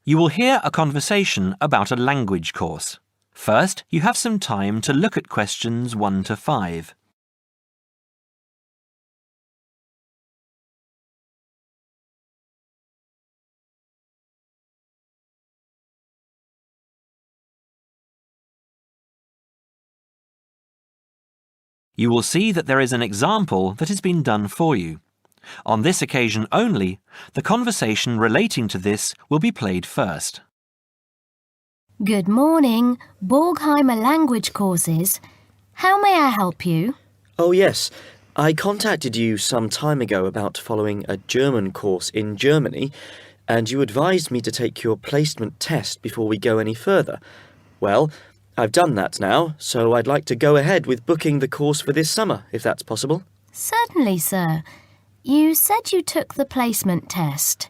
You will hear a conversation about a language course. First, you have some time to look at questions 1 to 5. You will see that there is an example that has been done for you. On this occasion only, the conversation relating to this will be played first. Good morning, Borgheimer Language Courses. How may I help you? Oh yes, I contacted you some time ago about following a German course in Germany, and you advised me to take your placement test before we go any further. Well, I've done that now, so I'd like to go ahead with booking the course for this summer, if that's possible. Certainly, sir. You said you took the placement test.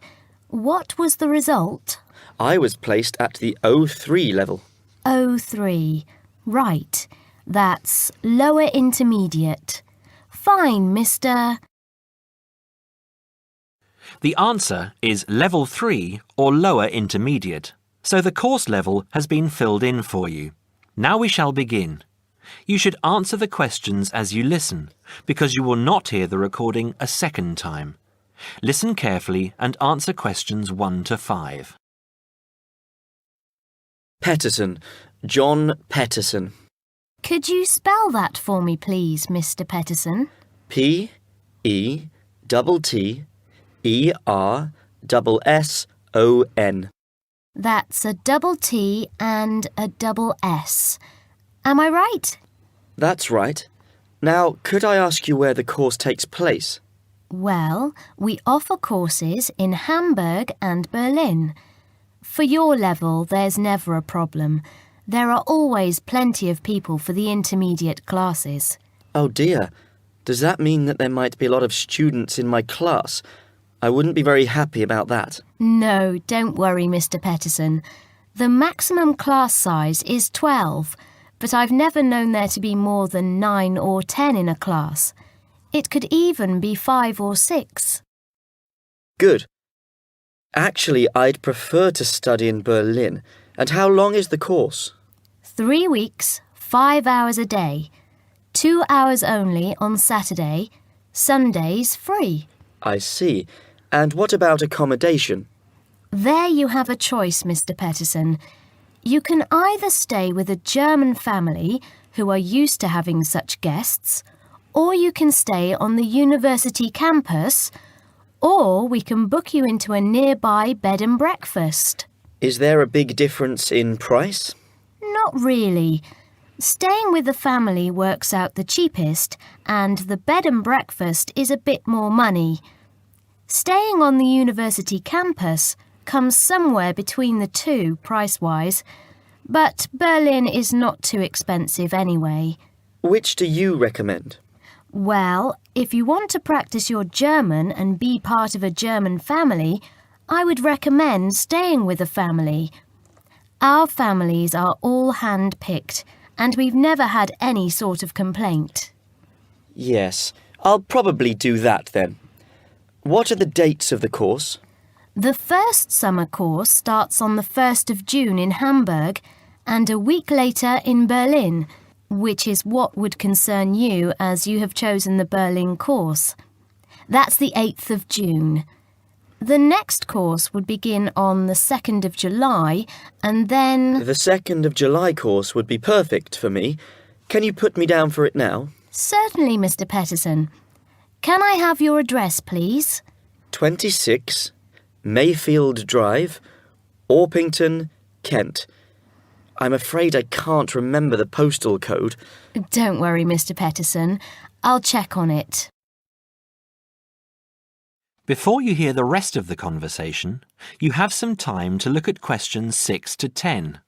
What was the result? I was placed at the O3 level. O3. Right. That's lower intermediate. Fine, Mr. The answer is Level 3 or Lower Intermediate, so the course level has been filled in for you. Now we shall begin. You should answer the questions as you listen, because you will not hear the recording a second time. Listen carefully and answer questions 1 to 5. Peterson. John Peterson. Could you spell that for me, please, Mr. Peterson? P-E-T-T-E-R-S-S-O-N. That's a double T and a double S. Am I right? That's right. Now, could I ask you where the course takes place? Well, we offer courses in Hamburg and Berlin. For your level, there's never a problem. There are always plenty of people for the intermediate classes. Oh dear. Does that mean that there might be a lot of students in my class? I wouldn't be very happy about that. No, don't worry, Mr. Peterson. The maximum class size is 12, but I've never known there to be more than 9 or 10 in a class. It could even be 5 or 6. Good. Actually, I'd prefer to study in Berlin. And how long is the course? 3 weeks, 5 hours a day. 2 hours only on Saturday. Sundays free. I see. And what about accommodation? There you have a choice, Mr. Peterson. You can either stay with a German family who are used to having such guests, or you can stay on the university campus, or we can book you into a nearby bed and breakfast. Is there a big difference in price? Not really. Staying with the family works out the cheapest, and the bed and breakfast is a bit more money. Staying on the university campus comes somewhere between the two price-wise, but Berlin is not too expensive anyway. Which do you recommend? Well, if you want to practice your German and be part of a German family, I would recommend staying with a family. Our families are all hand-picked, and we've never had any sort of complaint. Yes, I'll probably do that then. What are the dates of the course? The first summer course starts on the 1st of June in Hamburg and a week later in Berlin, which is what would concern you as you have chosen the Berlin course. That's the 8th of June. The next course would begin on the 2nd of July and then... The 2nd of July course would be perfect for me. Can you put me down for it now? Certainly, Mr. Peterson. Can I have your address, please? 26 Mayfield Drive, Orpington, Kent. I'm afraid I can't remember the postal code. Don't worry, Mr. Peterson. I'll check on it. Before you hear the rest of the conversation, you have some time to look at questions 6 to 10.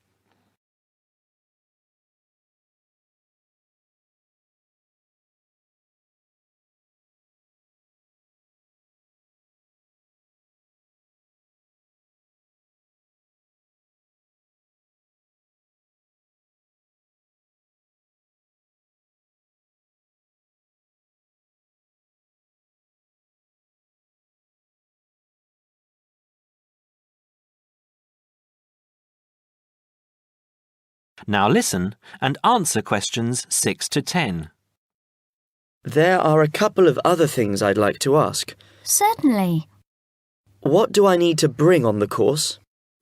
Now listen and answer questions 6 to 10. There are a couple of other things I'd like to ask. Certainly. What do I need to bring on the course?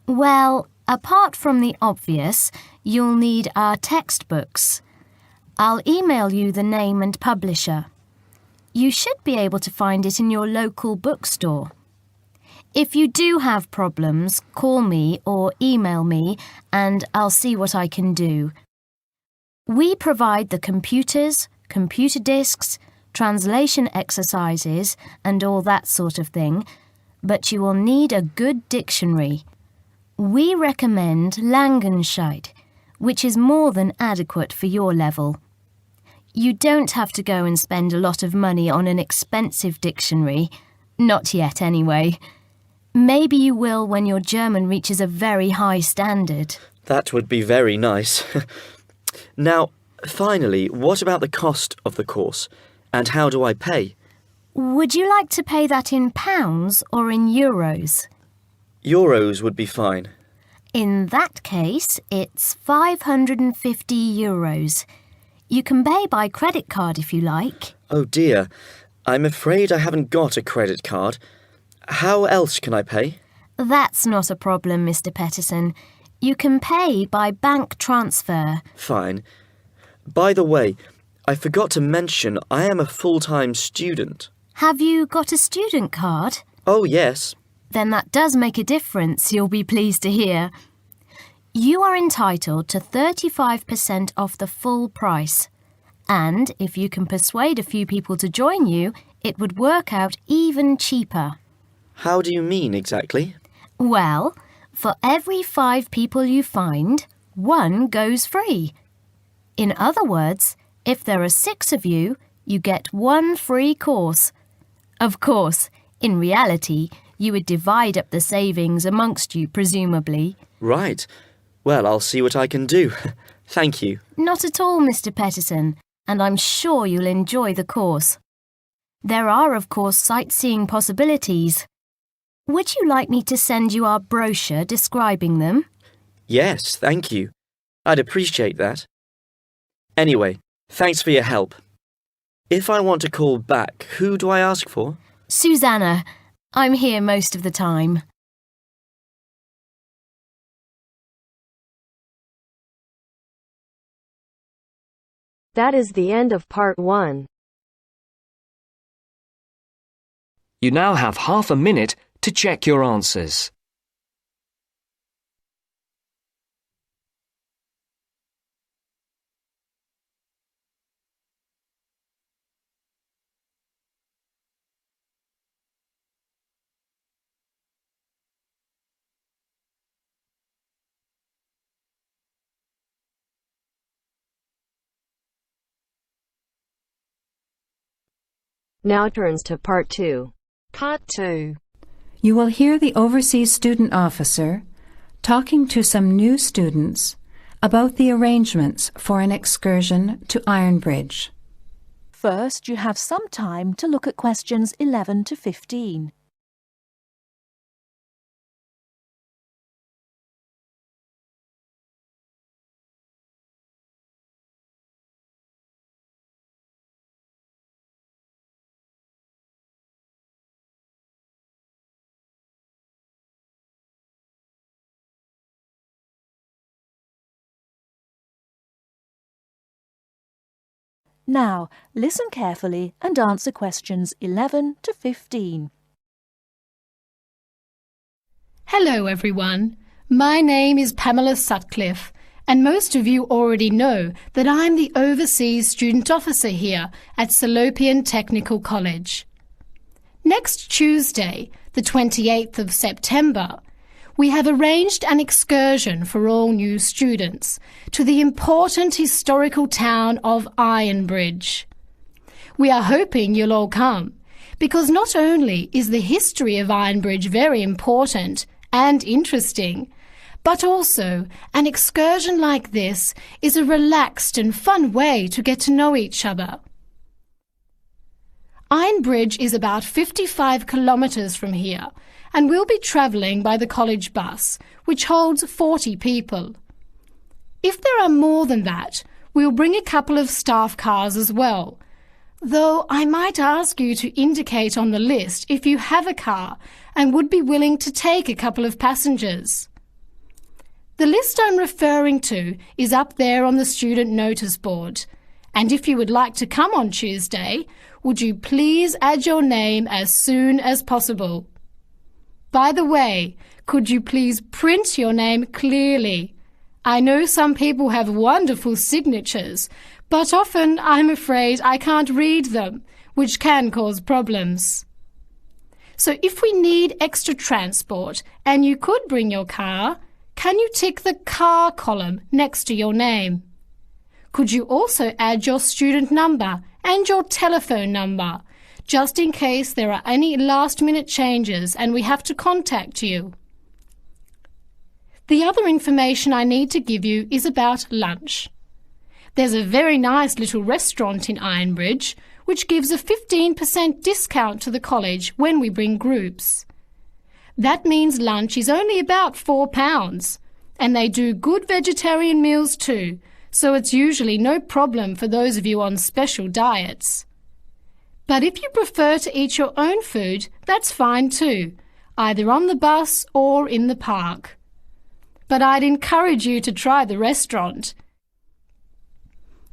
Well, apart from the obvious, you'll need our textbooks. I'll email you the name and publisher. You should be able to find it in your local bookstore. If you do have problems, call me or email me and I'll see what I can do. We provide the computers, computer disks, translation exercises and all that sort of thing, but you will need a good dictionary. We recommend Langenscheidt, which is more than adequate for your level. You don't have to go and spend a lot of money on an expensive dictionary. Not yet, anyway. Maybe you will when your German reaches a very high standard. That would be very nice. Now, finally, what about the cost of the course? And how do I pay? Would you like to pay that in pounds or in euros? Euros would be fine. In that case, it's 550 euros. You can pay by credit card if you like. Oh dear, I'm afraid I haven't got a credit card. How else can I pay? That's not a problem, Mr. Peterson. You can pay by bank transfer. Fine. By the way, I forgot to mention I am a full-time student. Have you got a student card? Oh, yes. Then that does make a difference, you'll be pleased to hear. You are entitled to 35% off the full price. And if you can persuade a few people to join you, it would work out even cheaper. How do you mean exactly? Well, for every 5 people you find, 1 goes free. In other words, if there are 6 of you, you get 1 free course. Of course, in reality, you would divide up the savings amongst you, presumably. Right. Well, I'll see what I can do. Thank you. Not at all, Mr. Peterson, and I'm sure you'll enjoy the course. There are, of course, sightseeing possibilities. Would you like me to send you our brochure describing them? Yes, thank you. I'd appreciate that. Anyway, thanks for your help. If I want to call back, who do I ask for? Susanna. I'm here most of the time. That is the end of part 1. You now have half a minute to check your answers. Now turns to part 2. Part 2. You will hear the Overseas Student Officer talking to some new students about the arrangements for an excursion to Ironbridge. First, you have some time to look at questions 11 to 15. Now, listen carefully and answer questions 11 to 15. Hello everyone, my name is Pamela Sutcliffe and most of you already know that I'm the Overseas Student Officer here at CELPIP Technical College. Next Tuesday, the 28th of September, we have arranged an excursion for all new students to the important historical town of Ironbridge. We are hoping you'll all come, because not only is the history of Ironbridge very important and interesting, but also an excursion like this is a relaxed and fun way to get to know each other. Ironbridge is about 55 kilometres from here, and we'll be travelling by the college bus, which holds 40 people. If there are more than that, we'll bring a couple of staff cars as well. Though I might ask you to indicate on the list if you have a car and would be willing to take a couple of passengers. The list I'm referring to is up there on the student notice board. And if you would like to come on Tuesday, would you please add your name as soon as possible? By the way, could you please print your name clearly? I know some people have wonderful signatures, but often I'm afraid I can't read them, which can cause problems. So if we need extra transport and you could bring your car, can you tick the car column next to your name? Could you also add your student number and your telephone number, just in case there are any last-minute changes and we have to contact you? The other information I need to give you is about lunch. There's a very nice little restaurant in Ironbridge which gives a 15% discount to the college when we bring groups. That means lunch is only about £4, and they do good vegetarian meals too, so it's usually no problem for those of you on special diets. But if you prefer to eat your own food, that's fine too, either on the bus or in the park. But I'd encourage you to try the restaurant.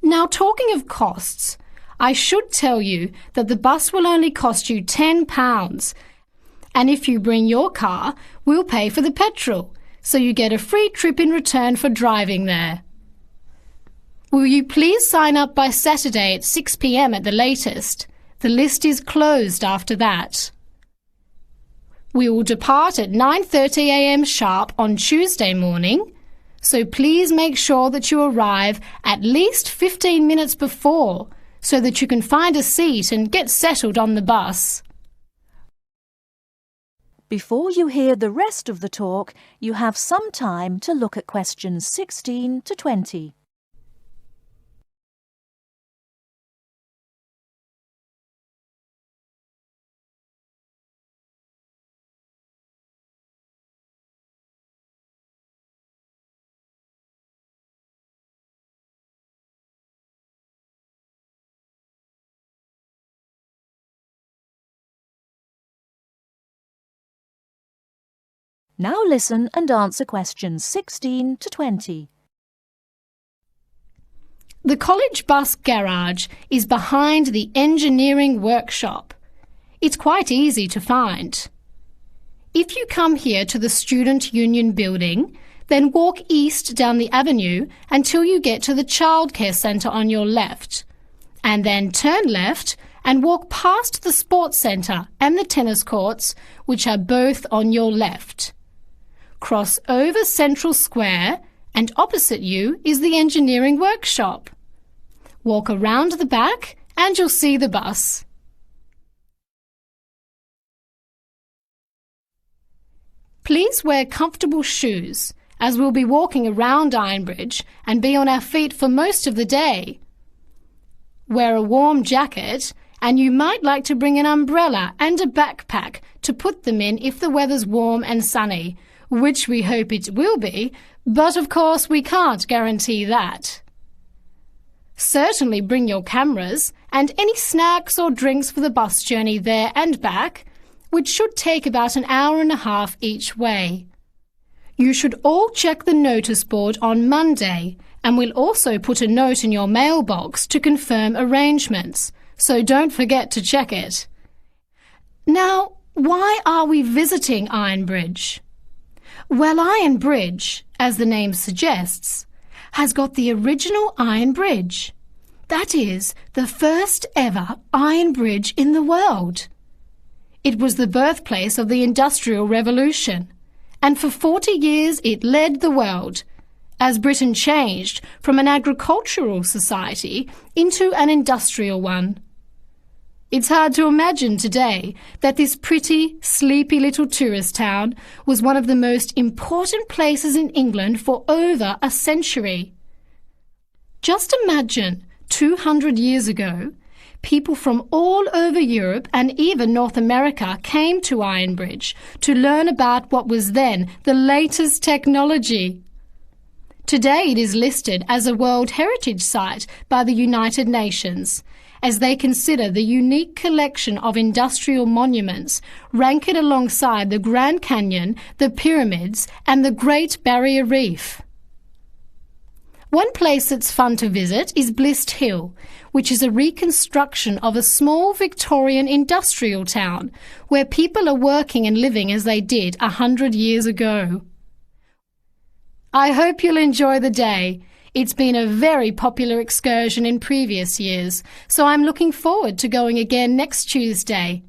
Now, talking of costs, I should tell you that the bus will only cost you £10, and if you bring your car, we'll pay for the petrol, so you get a free trip in return for driving there. Will you please sign up by Saturday at 6 p.m. at the latest? The list is closed after that. We will depart at 9:30 a.m. sharp on Tuesday morning, so please make sure that you arrive at least 15 minutes before so that you can find a seat and get settled on the bus. Before you hear the rest of the talk, you have some time to look at questions 16 to 20. Now listen and answer questions 16 to 20. The college bus garage is behind the engineering workshop. It's quite easy to find. If you come here to the Student Union building, then walk east down the avenue until you get to the childcare centre on your left, and then turn left and walk past the sports centre and the tennis courts, which are both on your left. Cross over Central Square, and opposite you is the engineering workshop. Walk around the back and you'll see the bus. Please wear comfortable shoes, as we'll be walking around Ironbridge and be on our feet for most of the day. Wear a warm jacket, and you might like to bring an umbrella and a backpack to put them in if the weather's warm and sunny, which we hope it will be, but of course we can't guarantee that. Certainly bring your cameras and any snacks or drinks for the bus journey there and back, which should take about an hour and a half each way. You should all check the notice board on Monday, and we'll also put a note in your mailbox to confirm arrangements, so don't forget to check it. Now, why are we visiting Ironbridge? Well, Ironbridge, as the name suggests, has got the original iron bridge. That is, the first ever iron bridge in the world. It was the birthplace of the Industrial Revolution, and for 40 years it led the world, as Britain changed from an agricultural society into an industrial one. It's hard to imagine today that this pretty, sleepy little tourist town was one of the most important places in England for over a century. Just imagine, 200 years ago, people from all over Europe and even North America came to Ironbridge to learn about what was then the latest technology. Today it is listed as a World Heritage Site by the United Nations, as they consider the unique collection of industrial monuments, rank it alongside the Grand Canyon, the pyramids, and the Great Barrier Reef. One place that's fun to visit is Blist Hill, which is a reconstruction of a small Victorian industrial town where people are working and living as they did 100 years ago. I hope you'll enjoy the day. It's been a very popular excursion in previous years, so I'm looking forward to going again next Tuesday.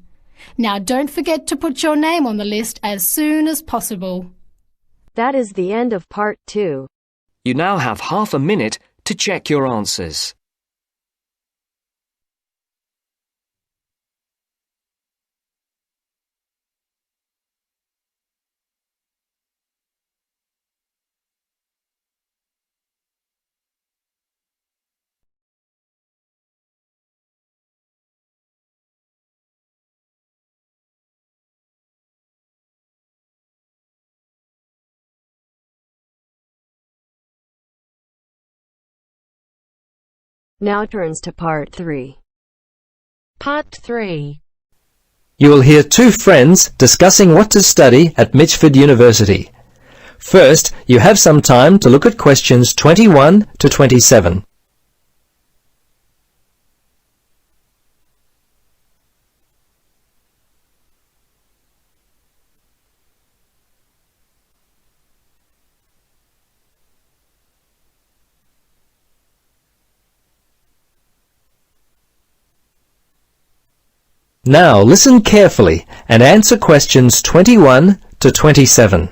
Now don't forget to put your name on the list as soon as possible. That is the end of part 2. You now have half a minute to check your answers. Now turns to part 3. Part 3. You will hear two friends discussing what to study at Mitchford University. First, you have some time to look at questions 21 to 27. Now listen carefully and answer questions 21 to 27.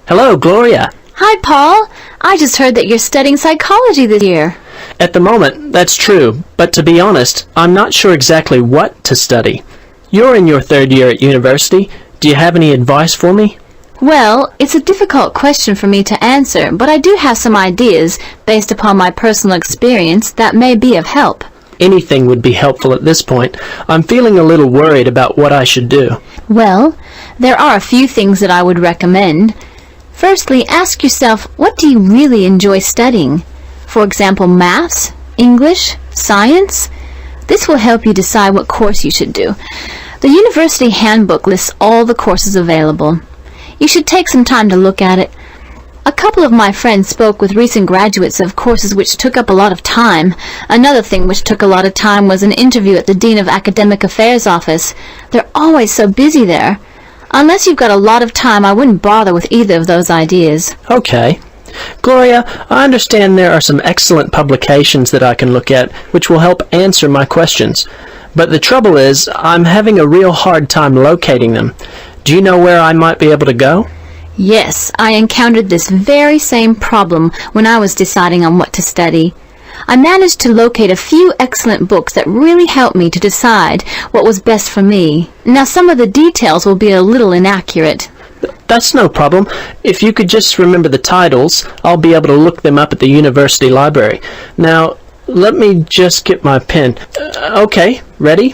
Hello, Gloria. Hi, Paul. I just heard that you're studying psychology this year. At the moment, that's true, but to be honest, I'm not sure exactly what to study. You're in your third year at university. Do you have any advice for me? Well, it's a difficult question for me to answer, but I do have some ideas based upon my personal experience that may be of help. Anything would be helpful at this point. I'm feeling a little worried about what I should do. Well, there are a few things that I would recommend. Firstly, ask yourself, what do you really enjoy studying? For example, maths, English, science? This will help you decide what course you should do. The university handbook lists all the courses available. You should take some time to look at it. A couple of my friends spoke with recent graduates of courses which took up a lot of time. Another thing which took a lot of time was an interview at the Dean of Academic Affairs office. They're always so busy there. Unless you've got a lot of time, I wouldn't bother with either of those ideas. Okay. Gloria, I understand there are some excellent publications that I can look at which will help answer my questions. But the trouble is, I'm having a real hard time locating them. Do you know where I might be able to go? Yes, I encountered this very same problem when I was deciding on what to study. I managed to locate a few excellent books that really helped me to decide what was best for me. Now, some of the details will be a little inaccurate. That's no problem. If you could just remember the titles, I'll be able to look them up at the university library. Now, let me just get my pen. Okay, ready?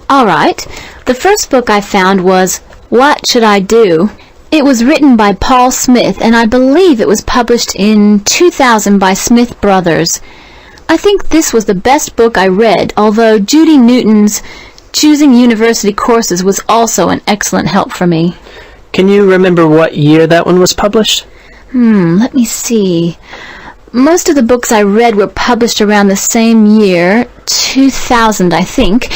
All right. The first book I found was What Should I Do? It was written by Paul Smith, and I believe it was published in 2000 by Smith Brothers. I think this was the best book I read, although Judy Newton's Choosing University Courses was also an excellent help for me. Can you remember what year that one was published? Let me see. Most of the books I read were published around the same year, 2000, I think.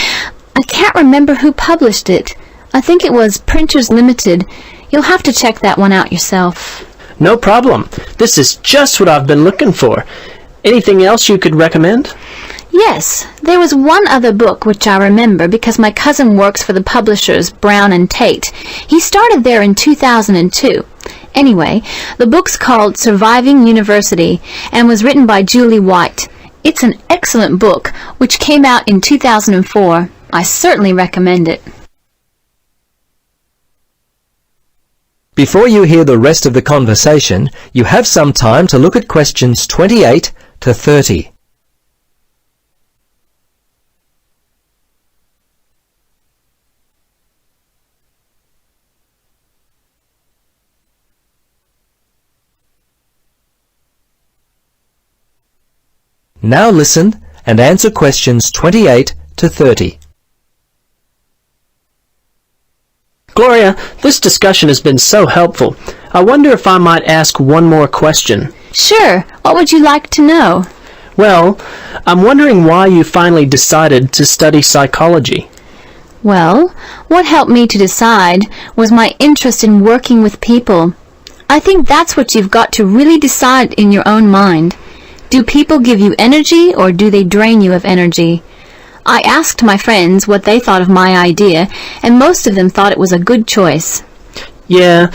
I can't remember who published it. I think it was Printers Limited. You'll have to check that one out yourself. No problem. This is just what I've been looking for. Anything else you could recommend? Yes, there was one other book which I remember because my cousin works for the publishers Brown and Tate. He started there in 2002. Anyway, the book's called Surviving University and was written by Julie White. It's an excellent book which came out in 2004. I certainly recommend it. Before you hear the rest of the conversation, you have some time to look at questions 28 to 30. Now listen and answer questions 28 to 30. Gloria, this discussion has been so helpful. I wonder if I might ask one more question. Sure. What would you like to know? Well, I'm wondering why you finally decided to study psychology. Well, what helped me to decide was my interest in working with people. I think that's what you've got to really decide in your own mind. Do people give you energy or do they drain you of energy? I asked my friends what they thought of my idea, and most of them thought it was a good choice. Yeah,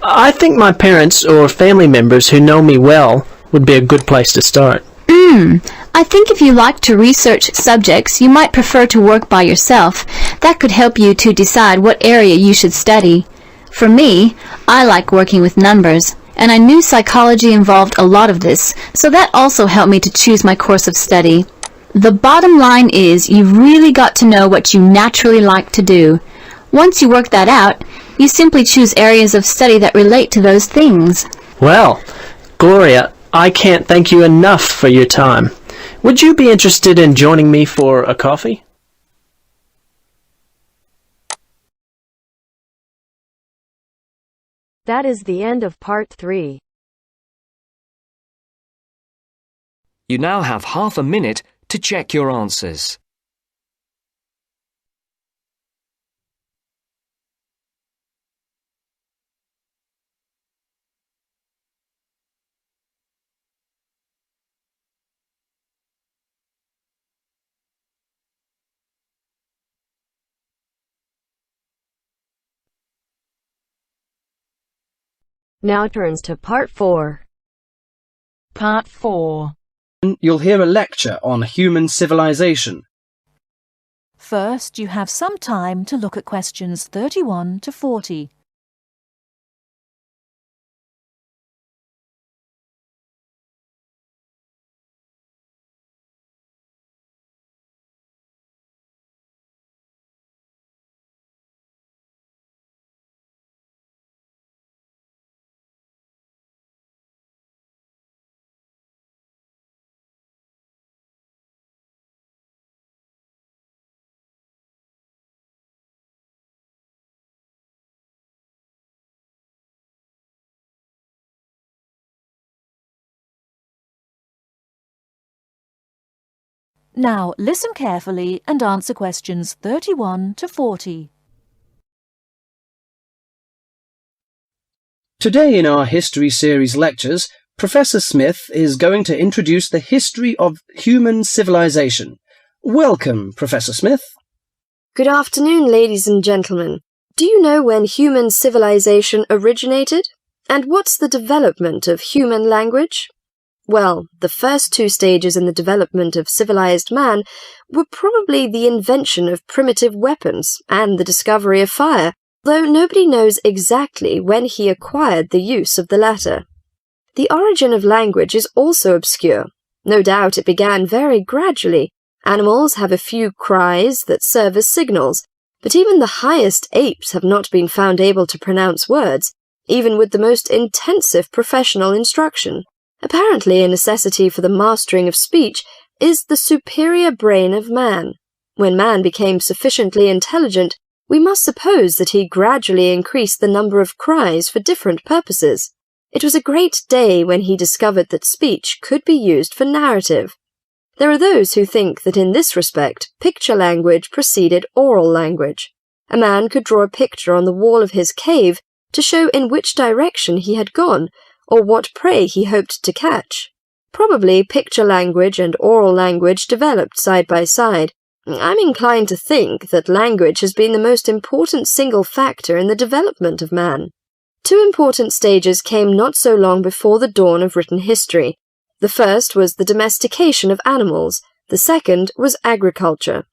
I think my parents or family members who know me well would be a good place to start. I think if you like to research subjects, you might prefer to work by yourself. That could help you to decide what area you should study. For me, I like working with numbers, and I knew psychology involved a lot of this, so that also helped me to choose my course of study. The bottom line is you've really got to know what you naturally like to do. Once you work that out, you simply choose areas of study that relate to those things. Well, Gloria, I can't thank you enough for your time. Would you be interested in joining me for a coffee? That is the end of part 3. You now have half a minute to check your answers. Now turns to part 4. Part 4. You'll hear a lecture on human civilization. First, you have some time to look at questions 31 to 40. Now listen carefully and answer questions 31 to 40. Today in our History Series lectures, Professor Smith is going to introduce the history of human civilization. Welcome, Professor Smith. Good afternoon, ladies and gentlemen. Do you know when human civilization originated? And what's the development of human language? Well, the first 2 stages in the development of civilized man were probably the invention of primitive weapons and the discovery of fire, though nobody knows exactly when he acquired the use of the latter. The origin of language is also obscure. No doubt it began very gradually. Animals have a few cries that serve as signals, but even the highest apes have not been found able to pronounce words, even with the most intensive professional instruction. Apparently, a necessity for the mastering of speech is the superior brain of man. When man became sufficiently intelligent, we must suppose that he gradually increased the number of cries for different purposes. It was a great day when he discovered that speech could be used for narrative. There are those who think that in this respect, picture language preceded oral language. A man could draw a picture on the wall of his cave to show in which direction he had gone, or what prey he hoped to catch. Probably picture language and oral language developed side by side. I'm inclined to think that language has been the most important single factor in the development of man. 2 important stages came not so long before the dawn of written history. The first was the domestication of animals. The second was agriculture.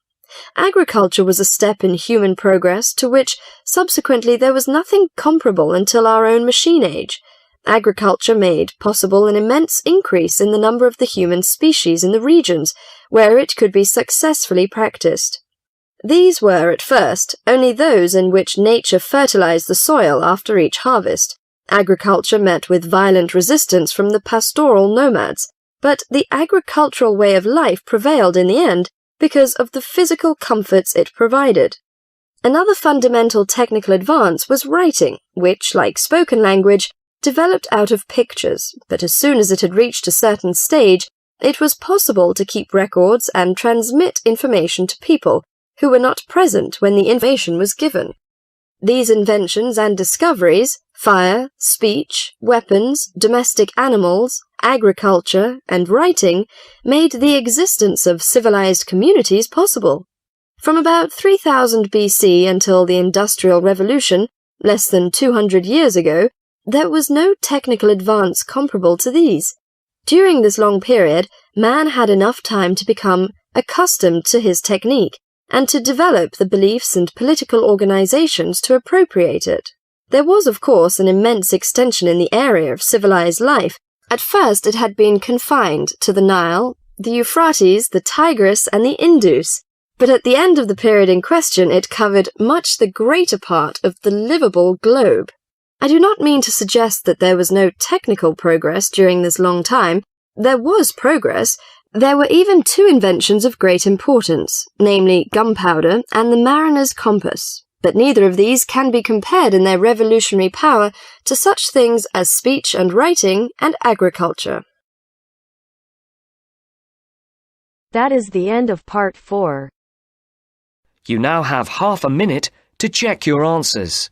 Agriculture was a step in human progress to which, subsequently, there was nothing comparable until our own machine age. Agriculture made possible an immense increase in the number of the human species in the regions where it could be successfully practiced. These were, at first, only those in which nature fertilized the soil after each harvest. Agriculture met with violent resistance from the pastoral nomads. but the agricultural way of life prevailed in the end because of the physical comforts it provided. Another fundamental technical advance was writing, which, like spoken language, developed out of pictures, but as soon as it had reached a certain stage, it was possible to keep records and transmit information to people who were not present when the information was given. These inventions and discoveries, fire, speech, weapons, domestic animals, agriculture, and writing, made the existence of civilized communities possible. From about 3000 BC until the Industrial Revolution, less than 200 years ago, there was no technical advance comparable to these. During this long period, man had enough time to become accustomed to his technique and to develop the beliefs and political organizations to appropriate it. There was, of course, an immense extension in the area of civilized life. At first it had been confined to the Nile, the Euphrates, the Tigris, and the Indus, but at the end of the period in question it covered much the greater part of the livable globe. I do not mean to suggest that there was no technical progress during this long time. There was progress. There were even two inventions of great importance, namely gunpowder and the mariner's compass, but neither of these can be compared in their revolutionary power to such things as speech and writing and agriculture. That is the end of part 4. You now have half a minute to check your answers.